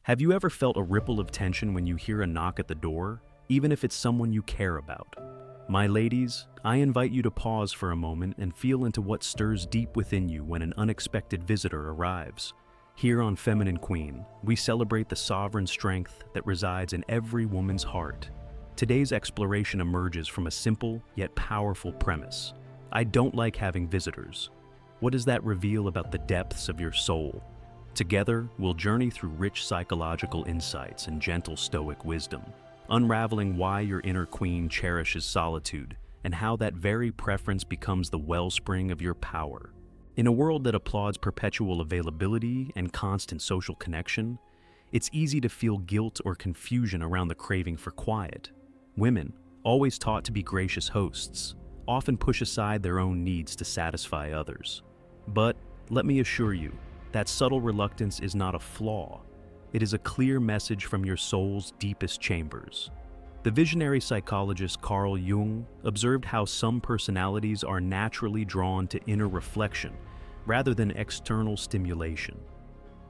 Have you ever felt a ripple of tension when you hear a knock at the door, even if it's someone you care about? My ladies, I invite you to pause for a moment and feel into what stirs deep within you when an unexpected visitor arrives. Here on Feminine Queen, we celebrate the sovereign strength that resides in every woman's heart. Today's exploration emerges from a simple yet powerful premise. I don't like having visitors. What does that reveal about the depths of your soul? Together, we'll journey through rich psychological insights and gentle stoic wisdom, unraveling why your inner queen cherishes solitude and how that very preference becomes the wellspring of your power. In a world that applauds perpetual availability and constant social connection, it's easy to feel guilt or confusion around the craving for quiet. Women, always taught to be gracious hosts, often push aside their own needs to satisfy others. But let me assure you, that subtle reluctance is not a flaw. It is a clear message from your soul's deepest chambers. The visionary psychologist Carl Jung observed how some personalities are naturally drawn to inner reflection rather than external stimulation.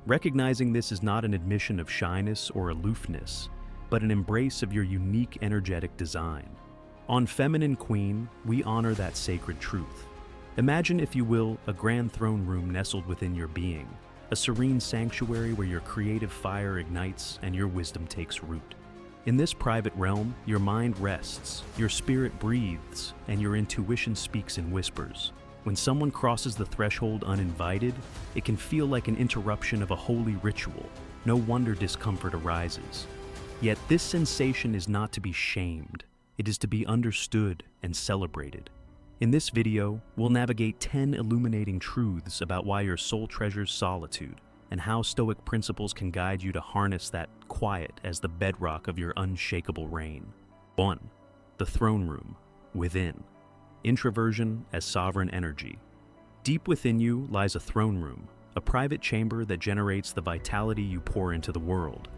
Recognizing this is not an admission of shyness or aloofness, but an embrace of your unique energetic design. On Feminine Queen, we honor that sacred truth. Imagine, if you will, a grand throne room nestled within your being, a serene sanctuary where your creative fire ignites and your wisdom takes root. In this private realm, your mind rests, your spirit breathes, and your intuition speaks in whispers. When someone crosses the threshold uninvited, it can feel like an interruption of a holy ritual. No wonder discomfort arises. Yet this sensation is not to be shamed. It is to be understood and celebrated. In this video, we'll navigate 10 illuminating truths about why your soul treasures solitude and how Stoic principles can guide you to harness that quiet as the bedrock of your unshakable reign. 1. The throne room, within. Introversion as sovereign energy. Deep within you lies a throne room, a private chamber that generates the vitality you pour into the world.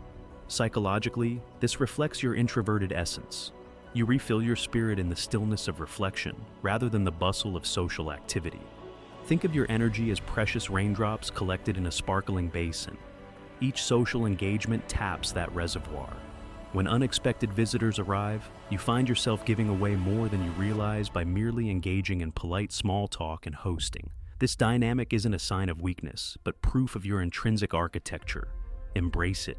Psychologically, this reflects your introverted essence. You refill your spirit in the stillness of reflection, rather than the bustle of social activity. Think of your energy as precious raindrops collected in a sparkling basin. Each social engagement taps that reservoir. When unexpected visitors arrive, you find yourself giving away more than you realize by merely engaging in polite small talk and hosting. This dynamic isn't a sign of weakness, but proof of your intrinsic architecture. Embrace it.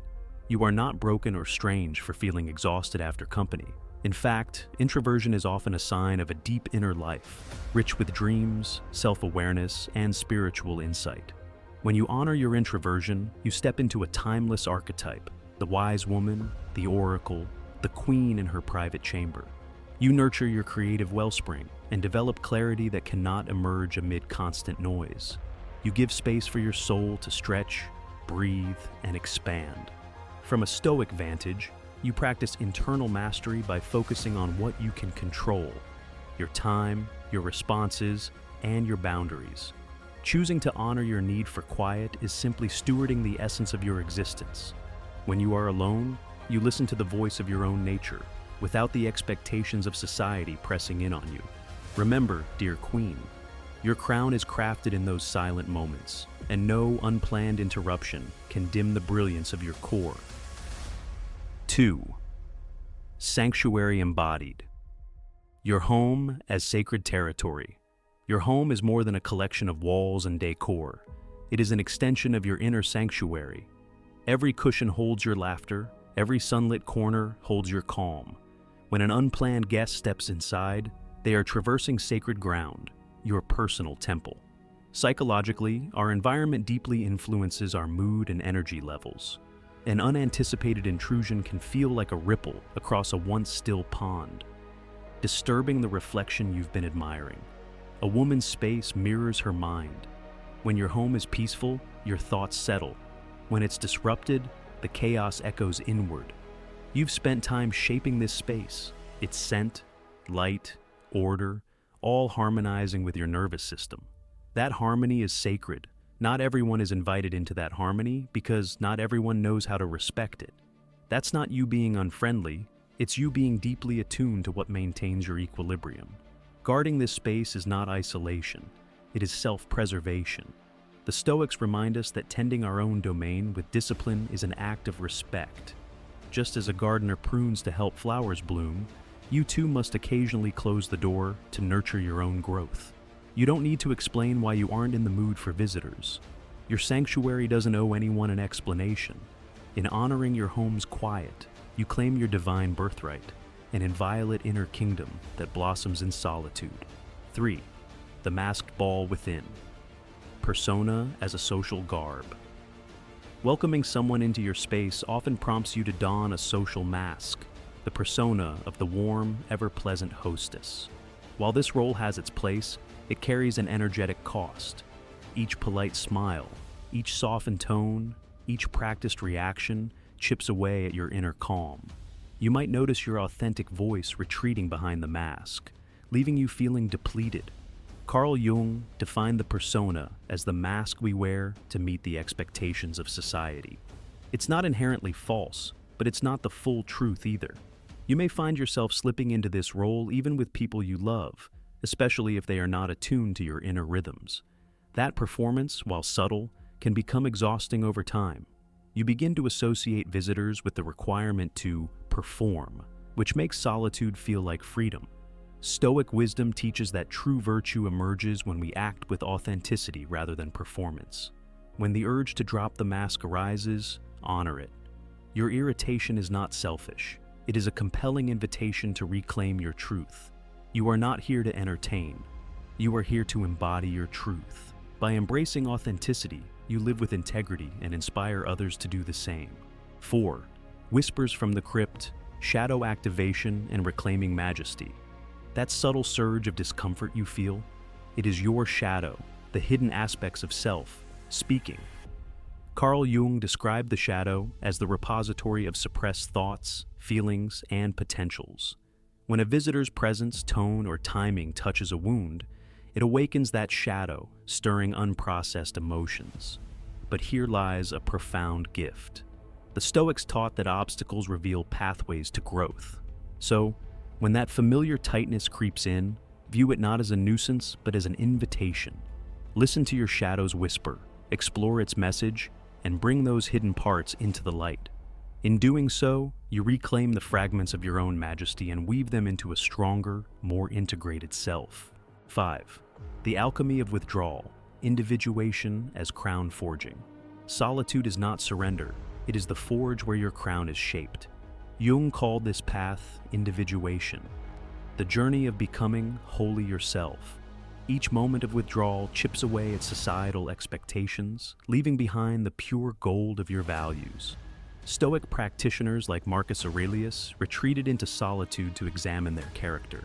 You are not broken or strange for feeling exhausted after company. In fact, introversion is often a sign of a deep inner life, rich with dreams, self-awareness, and spiritual insight. When you honor your introversion, you step into a timeless archetype, the wise woman, the oracle, the queen in her private chamber. You nurture your creative wellspring and develop clarity that cannot emerge amid constant noise. You give space for your soul to stretch, breathe, and expand. From a Stoic vantage, you practice internal mastery by focusing on what you can control: your time, your responses, and your boundaries. Choosing to honor your need for quiet is simply stewarding the essence of your existence. When you are alone, you listen to the voice of your own nature, without the expectations of society pressing in on you. Remember, dear queen, your crown is crafted in those silent moments, and no unplanned interruption can dim the brilliance of your core. 2. Sanctuary embodied. Your home as sacred territory. Your home is more than a collection of walls and decor. It is an extension of your inner sanctuary. Every cushion holds your laughter, every sunlit corner holds your calm. When an unplanned guest steps inside, they are traversing sacred ground, your personal temple. Psychologically, our environment deeply influences our mood and energy levels. An unanticipated intrusion can feel like a ripple across a once still pond, disturbing the reflection you've been admiring. A woman's space mirrors her mind. When your home is peaceful, your thoughts settle. When it's disrupted, the chaos echoes inward. You've spent time shaping this space, its scent, light, order, all harmonizing with your nervous system. That harmony is sacred. Not everyone is invited into that harmony because not everyone knows how to respect it. That's not you being unfriendly, it's you being deeply attuned to what maintains your equilibrium. Guarding this space is not isolation, it is self-preservation. The Stoics remind us that tending our own domain with discipline is an act of respect. Just as a gardener prunes to help flowers bloom, you too must occasionally close the door to nurture your own growth. You don't need to explain why you aren't in the mood for visitors. Your sanctuary doesn't owe anyone an explanation. In honoring your home's quiet, you claim your divine birthright, an inviolate inner kingdom that blossoms in solitude. 3. The masked ball within. Persona as a social garb. Welcoming someone into your space often prompts you to don a social mask, the persona of the warm, ever-pleasant hostess. While this role has its place, it carries an energetic cost. Each polite smile, each softened tone, each practiced reaction chips away at your inner calm. You might notice your authentic voice retreating behind the mask, leaving you feeling depleted. Carl Jung defined the persona as the mask we wear to meet the expectations of society. It's not inherently false, but it's not the full truth either. You may find yourself slipping into this role even with people you love, especially if they are not attuned to your inner rhythms. That performance, while subtle, can become exhausting over time. You begin to associate visitors with the requirement to perform, which makes solitude feel like freedom. Stoic wisdom teaches that true virtue emerges when we act with authenticity rather than performance. When the urge to drop the mask arises, honor it. Your irritation is not selfish. It is a compelling invitation to reclaim your truth. You are not here to entertain. You are here to embody your truth. By embracing authenticity, you live with integrity and inspire others to do the same. 4. Whispers from the Crypt, shadow activation, and reclaiming majesty. That subtle surge of discomfort you feel, it is your shadow, the hidden aspects of self, speaking. Carl Jung described the shadow as the repository of suppressed thoughts, feelings, and potentials. When a visitor's presence, tone, or timing touches a wound, it awakens that shadow, stirring unprocessed emotions. But here lies a profound gift. The Stoics taught that obstacles reveal pathways to growth. So, when that familiar tightness creeps in, view it not as a nuisance, but as an invitation. Listen to your shadow's whisper, explore its message, and bring those hidden parts into the light. In doing so, you reclaim the fragments of your own majesty and weave them into a stronger, more integrated self. 5. The alchemy of withdrawal, individuation as crown forging. Solitude is not surrender, it is the forge where your crown is shaped. Jung called this path individuation, the journey of becoming wholly yourself. Each moment of withdrawal chips away at societal expectations, leaving behind the pure gold of your values. Stoic practitioners like Marcus Aurelius retreated into solitude to examine their character.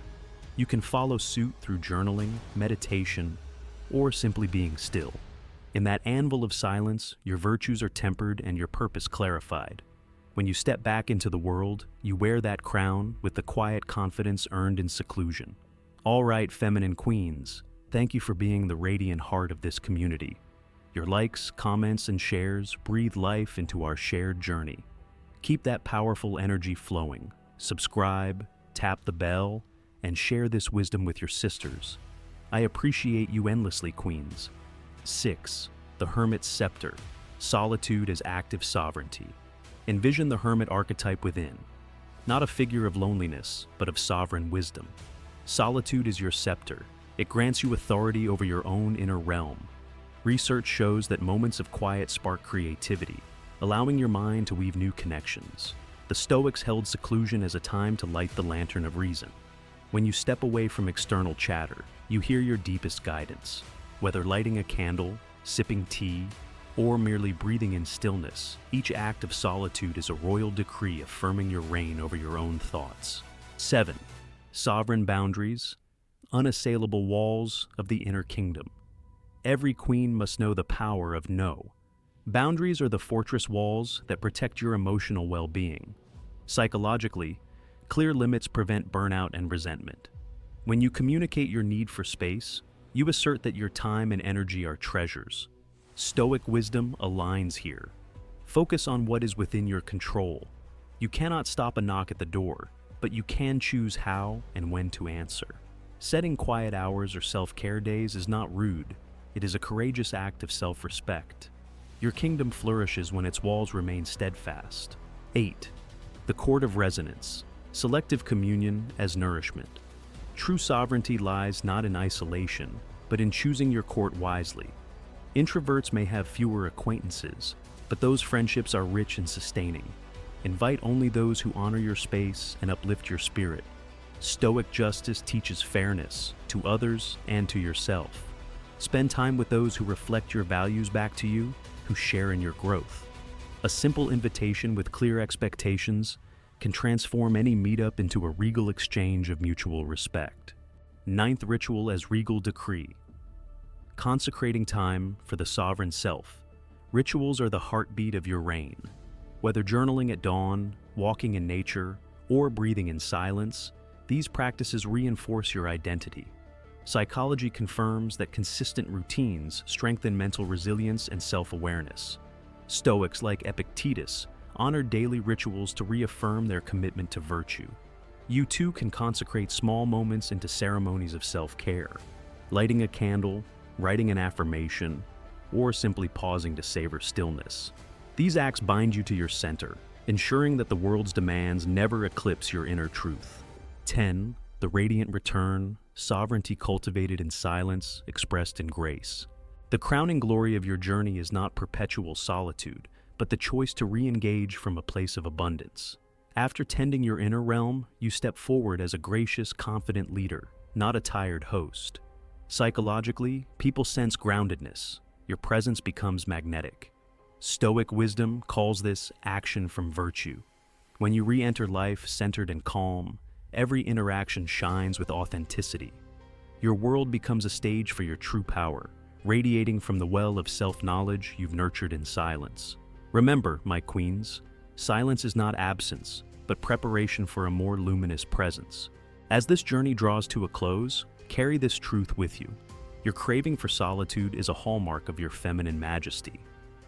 You can follow suit through journaling, meditation, or simply being still. In that anvil of silence, your virtues are tempered and your purpose clarified. When you step back into the world, you wear that crown with the quiet confidence earned in seclusion. All right, feminine queens, thank you for being the radiant heart of this community. Your likes, comments, and shares breathe life into our shared journey. Keep that powerful energy flowing. Subscribe, tap the bell, and share this wisdom with your sisters. I appreciate you endlessly, queens. 6. The Hermit's Scepter, solitude as active sovereignty. Envision the hermit archetype within, not a figure of loneliness, but of sovereign wisdom. Solitude is your scepter. It grants you authority over your own inner realm. Research shows that moments of quiet spark creativity, allowing your mind to weave new connections. The Stoics held seclusion as a time to light the lantern of reason. When you step away from external chatter, you hear your deepest guidance. Whether lighting a candle, sipping tea, or merely breathing in stillness, each act of solitude is a royal decree affirming your reign over your own thoughts. 7. Sovereign boundaries, unassailable walls of the inner kingdom. Every queen must know the power of no. Boundaries are the fortress walls that protect your emotional well-being. Psychologically, clear limits prevent burnout and resentment. When you communicate your need for space, you assert that your time and energy are treasures. Stoic wisdom aligns here. Focus on what is within your control. You cannot stop a knock at the door, but you can choose how and when to answer. Setting quiet hours or self-care days is not rude. It is a courageous act of self-respect. Your kingdom flourishes when its walls remain steadfast. 8. The Court of Resonance. Selective communion as nourishment. True sovereignty lies not in isolation, but in choosing your court wisely. Introverts may have fewer acquaintances, but those friendships are rich and sustaining. Invite only those who honor your space and uplift your spirit. Stoic justice teaches fairness to others and to yourself. Spend time with those who reflect your values back to you, who share in your growth. A simple invitation with clear expectations can transform any meetup into a regal exchange of mutual respect. 9th ritual as Regal decree. Consecrating time for the sovereign self. Rituals are the heartbeat of your reign. Whether journaling at dawn, walking in nature, or breathing in silence, these practices reinforce your identity. Psychology confirms that consistent routines strengthen mental resilience and self-awareness. Stoics like Epictetus honor daily rituals to reaffirm their commitment to virtue. You too can consecrate small moments into ceremonies of self-care. Lighting a candle, writing an affirmation, or simply pausing to savor stillness. These acts bind you to your center, ensuring that the world's demands never eclipse your inner truth. 10. The Radiant Return. Sovereignty cultivated in silence, expressed in grace. The crowning glory of your journey is not perpetual solitude, but the choice to re-engage from a place of abundance. After tending your inner realm, you step forward as a gracious, confident leader, not a tired host. Psychologically, people sense groundedness. Your presence becomes magnetic. Stoic wisdom calls this action from virtue. When you re-enter life centered and calm, every interaction shines with authenticity. Your world becomes a stage for your true power, radiating from the well of self-knowledge you've nurtured in silence. Remember, my queens, silence is not absence, but preparation for a more luminous presence. As this journey draws to a close, carry this truth with you. Your craving for solitude is a hallmark of your feminine majesty.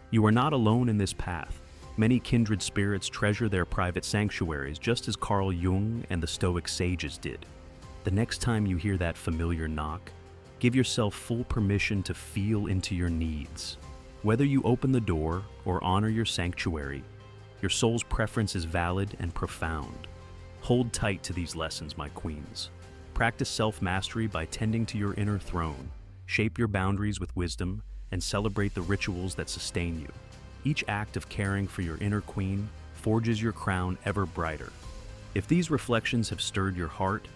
You are not alone in this path. Many kindred spirits treasure their private sanctuaries, just as Carl Jung and the Stoic sages did. The next time you hear that familiar knock, give yourself full permission to feel into your needs. Whether you open the door or honor your sanctuary, your soul's preference is valid and profound. Hold tight to these lessons, my queens. Practice self-mastery by tending to your inner throne. Shape your boundaries with wisdom and celebrate the rituals that sustain you. Each act of caring for your inner queen forges your crown ever brighter. If these reflections have stirred your heart,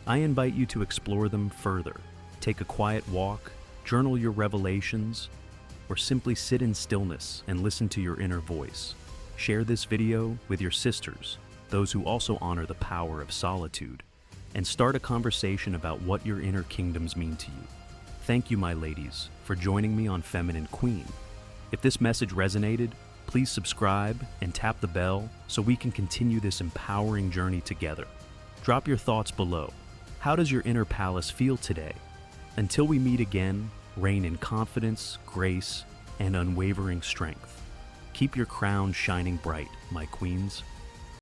I invite you to explore them further. Take a quiet walk, journal your revelations, or simply sit in stillness and listen to your inner voice. Share this video with your sisters, those who also honor the power of solitude, and start a conversation about what your inner kingdoms mean to you. Thank you, my ladies, for joining me on Feminine Queen. If this message resonated, please subscribe and tap the bell so we can continue this empowering journey together. Drop your thoughts below. How does your inner palace feel today? Until we meet again, reign in confidence, grace, and unwavering strength. Keep your crown shining bright, my queens.